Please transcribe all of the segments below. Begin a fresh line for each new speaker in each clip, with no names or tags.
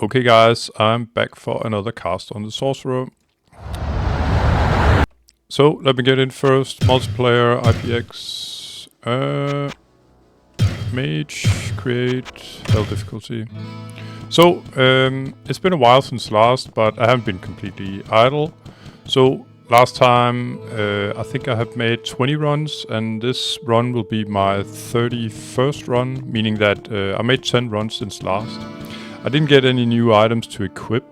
Okay guys, I'm back for another cast on the Sorcerer. So let me get in first. Multiplayer, IPX, Mage, create, hell difficulty. So it's been a while since last, but I haven't been completely idle. So last time I think I have made 20 runs, and this run will be my 31st run, meaning that I made 10 runs since last. I didn't get any new items to equip,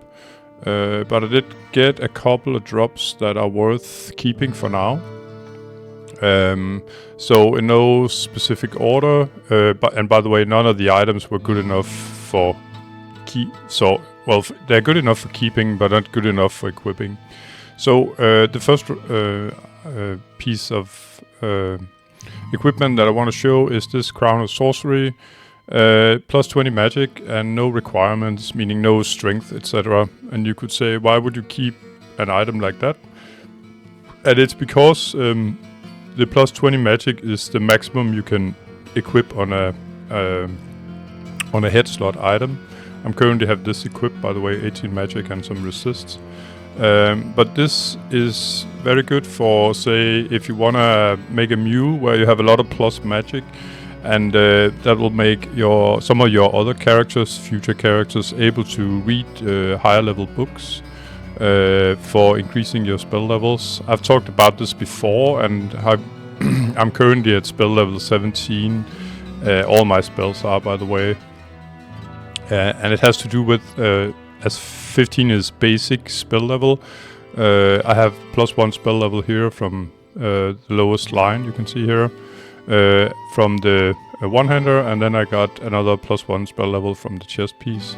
but I did get a couple of drops that are worth keeping for now. So in no specific order, and by the way, none of the items were good enough for they're good enough for keeping, but not good enough for equipping. So the first piece of equipment that I want to show is this Crown of Sorcery. Plus 20 magic and no requirements, meaning no strength, etc. And you could say, why would you keep an item like that? And it's because the plus 20 magic is the maximum you can equip on a head slot item. I currently have this equipped, by the way, 18 magic and some resists. But this is very good for, say, if you want to make a mule where you have a lot of plus magic, and that will make some of your other characters, future characters, able to read higher level books for increasing your spell levels. I've talked about this before, and I'm currently at spell level 17. All my spells are, by the way. And it has to do with, as 15 is basic spell level, I have +1 spell level here from the lowest line, you can see here. From the one-hander, and then I got another +1 spell level from the chest piece.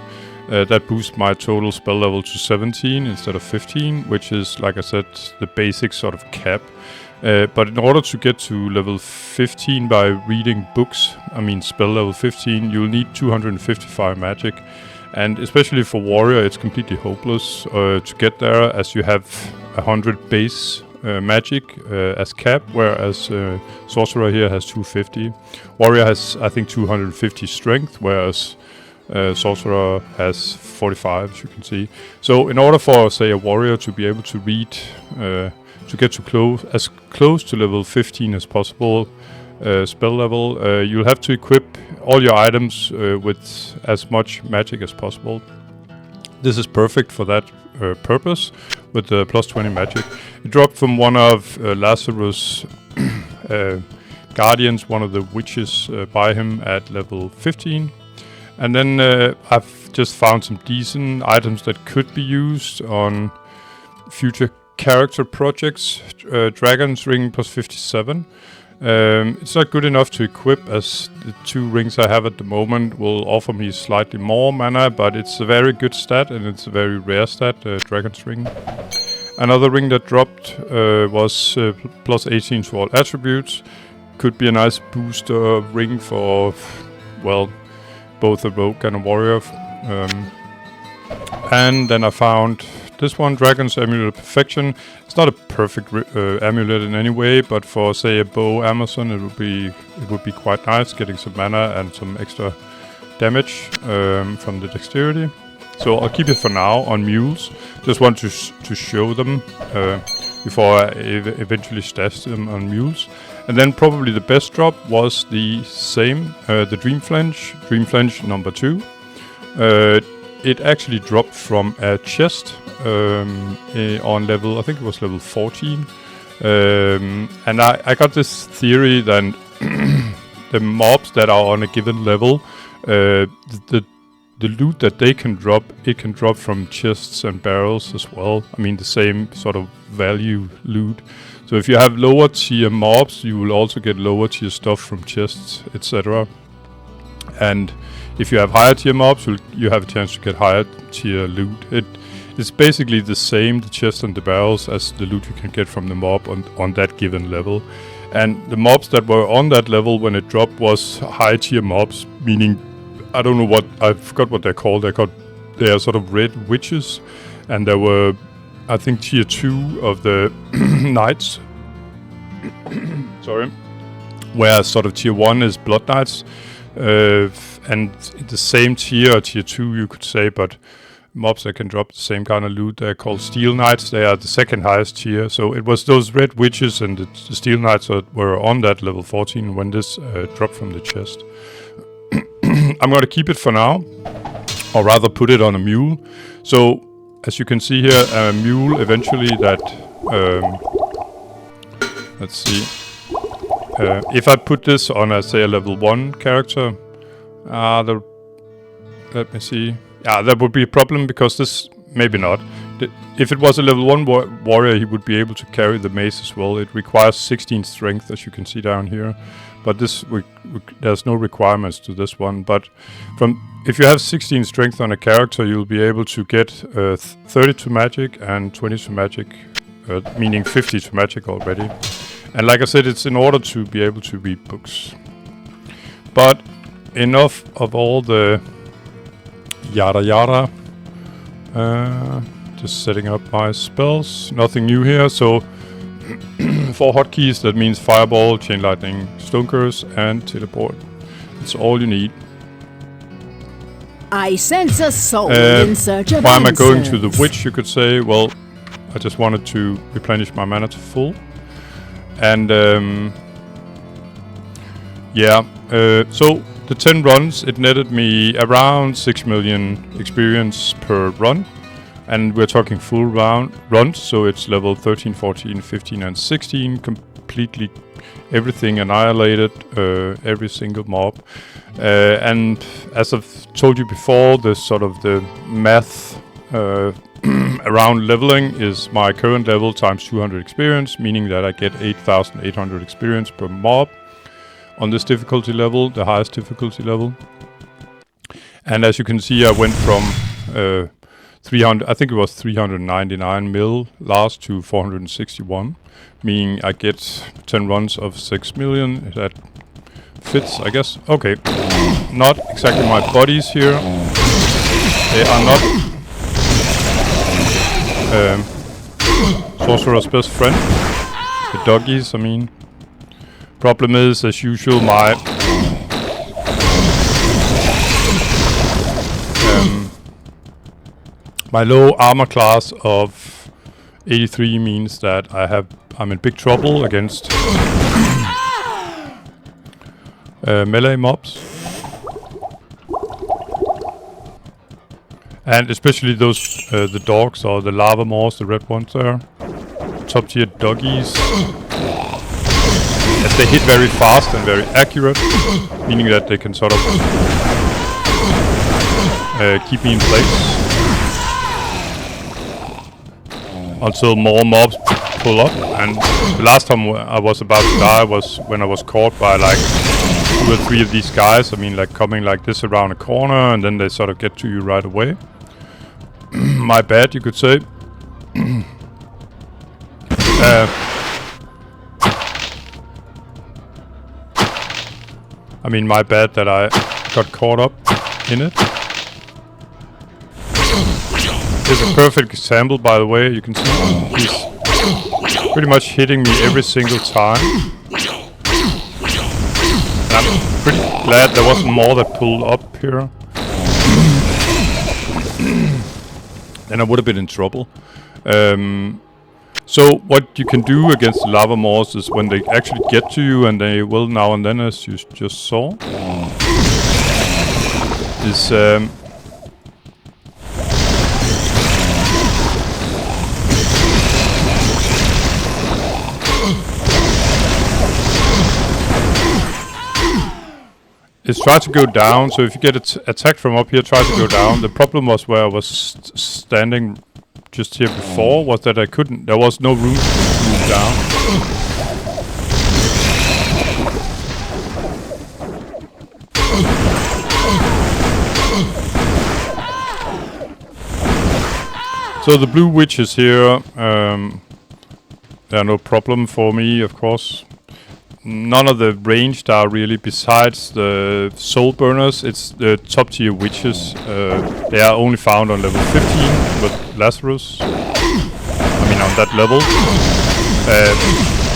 That boosts my total spell level to 17 instead of 15, which is, like I said, the basic sort of cap. But in order to get to level 15 by reading books, I mean spell level 15, you'll need 255 magic. And especially for warrior, it's completely hopeless to get there, as you have 100 base magic as cap, whereas sorcerer here has 250. Warrior has, I think, 250 strength, whereas sorcerer has 45, as you can see. So in order for, say, a warrior to be able to read, to get as close to level 15 as possible spell level, you'll have to equip all your items with as much magic as possible. This is perfect for that purpose, with the plus 20 magic. It dropped from one of Lazarus' guardians, one of the witches by him at level 15. And then I've just found some decent items that could be used on future character projects. Dragon's Ring plus 57. It's not good enough to equip, as the 2 rings I have at the moment will offer me slightly more mana, but it's a very good stat, and it's a very rare stat, Dragon's Ring. Another ring that dropped was plus 18 to all attributes. Could be a nice booster ring for, well, both a rogue and a warrior. And then I found this one, Dragon's Amulet of Perfection. It's not a perfect amulet in any way, but for, say, a bow Amazon, it would be quite nice, getting some mana and some extra damage from the dexterity. So I'll keep it for now on mules. Just want to show them before I eventually stash them on mules. And then probably the best drop was the same, the Dream Flange number 2. It actually dropped from a chest on level, I think it was level 14. And I got this theory that the mobs that are on a given level, the loot that they can drop, it can drop from chests and barrels as well. I mean, the same sort of value loot. So if you have lower tier mobs, you will also get lower tier stuff from chests, etc. And if you have higher tier mobs, you have a chance to get higher tier loot. It's basically the same, the chests and the barrels, as the loot you can get from the mob on that given level. And the mobs that were on that level when it dropped was high tier mobs, meaning, I don't know I forgot what they're called. They are sort of red witches, and there were, I think, tier 2 of the knights. Sorry. Whereas sort of tier 1 is blood knights. and the same tier, tier 2 you could say, but mobs that can drop the same kind of loot, they're called Steel Knights. They are the second highest tier. So it was those red witches and the Steel Knights that were on that level 14 when this dropped from the chest. I'm going to keep it for now, or rather put it on a mule. So as you can see here, a mule eventually that... let's see. If I put this on, say, a level 1 character, let me see. Yeah, that would be a problem because this... Maybe not. If it was a level 1 warrior, he would be able to carry the mace as well. It requires 16 strength, as you can see down here. But this there's no requirements to this one. But if you have 16 strength on a character, you'll be able to get 30 to magic and 20 to magic, meaning 50 to magic already. And like I said, it's in order to be able to read books. But enough of all the yada yada. Just setting up my spells. Nothing new here. So 4 hotkeys, that means Fireball, Chain Lightning, Stone Curse, and Teleport. That's all you need.
I sense a soul in search of
why am I
answers.
going to the Witch, you could say? Well, I just wanted to replenish my mana to full. And so the 10 runs, it netted me around 6 million experience per run. And we're talking full runs, so it's level 13, 14, 15 and 16, completely everything annihilated, every single mob. And as I've told you before, the sort of the math around leveling is my current level times 200 experience, meaning that I get 8,800 experience per mob on this difficulty level, the highest difficulty level. And as you can see, I went from 300, I think it was 399 mil last to 461, meaning I get 10 runs of 6 million. That fits, I guess. Okay, not exactly my buddies here. They are not Sorcerer's best friend. The doggies, I mean. Problem is, as usual, my low armor class of 83 means that I'm in big trouble against melee mobs. And especially those, the dogs or the lava maws, the red ones there. Top tier doggies. As they hit very fast and very accurate, meaning that they can sort of keep me in place until more mobs pull up. And the last time I was about to die was when I was caught by like 2 or 3 of these guys. I mean, like coming like this around a corner, and then they sort of get to you right away. My bad, you could say. I mean, my bad that I got caught up in it. Here's a perfect example, by the way. You can see he's pretty much hitting me every single time. I'm pretty glad there wasn't more that pulled up here. Then I would have been in trouble. So what you can do against the lava maws is when they actually get to you, and they will now and then, as you just saw, is try to go down. So if you get attacked from up here, try to go down. The problem was where I was standing just here before was that I couldn't. There was no room to move down. So the blue witches here, they are no problem for me, of course. None of the ranged are really, besides the soul burners. It's the top tier witches. They are only found on level 15 with Lazarus. I mean, on that level.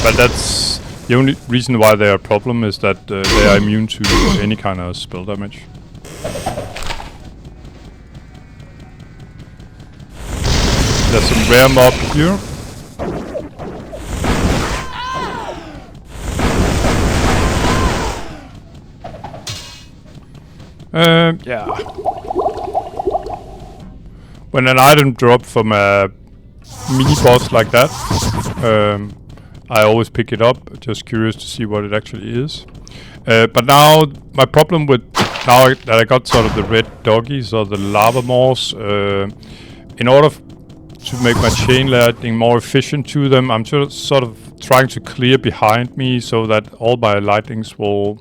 But that's the only reason why they are a problem, is that they are immune to any kind of spell damage. There's some rare mob here. Yeah. When an item drops from a mini boss like that, I always pick it up, just curious to see what it actually is. But now, my problem with, now that I got sort of the red doggies or the lava moors, in order to make my chain lightning more efficient to them, I'm just sort of trying to clear behind me so that all my lightnings will...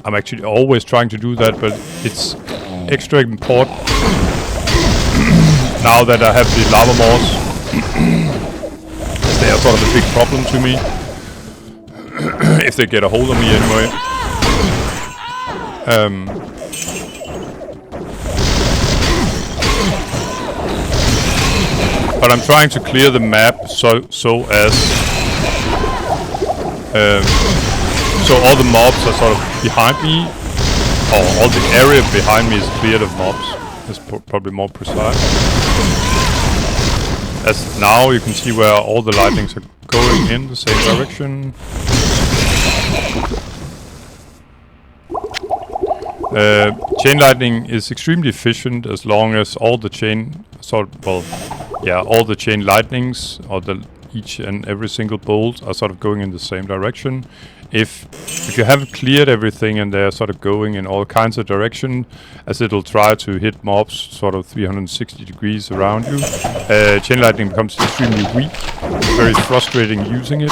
I'm actually always trying to do that, but it's extra important now that I have the lava moors. They are sort of a big problem to me. If they get a hold of me anyway. But I'm trying to clear the map so all the mobs are sort of behind me, or all the area behind me is cleared of mobs. That's probably more precise. As now you can see where all the lightnings are going in the same direction. Chain lightning is extremely efficient as long as all the chain all the chain lightnings or each and every single bolt are sort of going in the same direction. If you haven't cleared everything and they're sort of going in all kinds of direction, as it'll try to hit mobs sort of 360 degrees around you, chain lightning becomes extremely weak. It's very frustrating using it.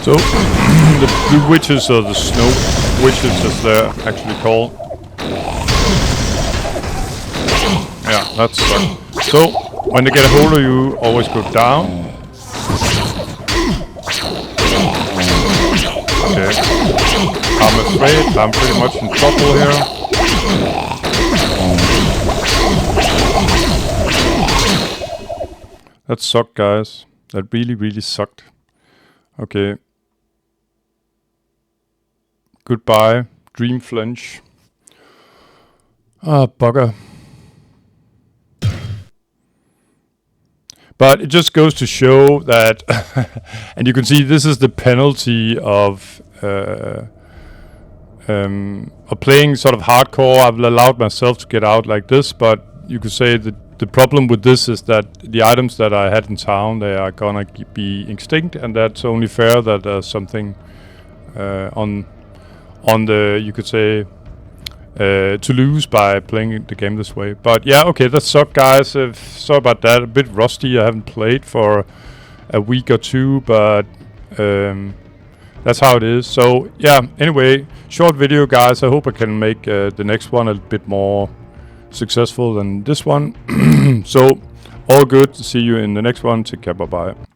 So, the blue witches, or the snow witches as they're actually called. Yeah, that's so, when they get a hold of you, always go down. Okay. I'm afraid I'm pretty much in trouble here. That sucked, guys. That really sucked. Okay. Goodbye, Dream Flinch. Ah, bugger. But it just goes to show that, and you can see this is the penalty of playing sort of hardcore. I've allowed myself to get out like this, but you could say that the problem with this is that the items that I had in town, they are gonna be extinct, and that's only fair that there's something on the, you could say, to lose by playing the game this way. But yeah, okay, that sucked, guys. Sorry about that. A bit rusty. I haven't played for a week or two, but that's how it is. So yeah, anyway, short video, guys. I hope I can make the next one a bit more successful than this one. So all good. See you in the next one. Take care. Bye bye.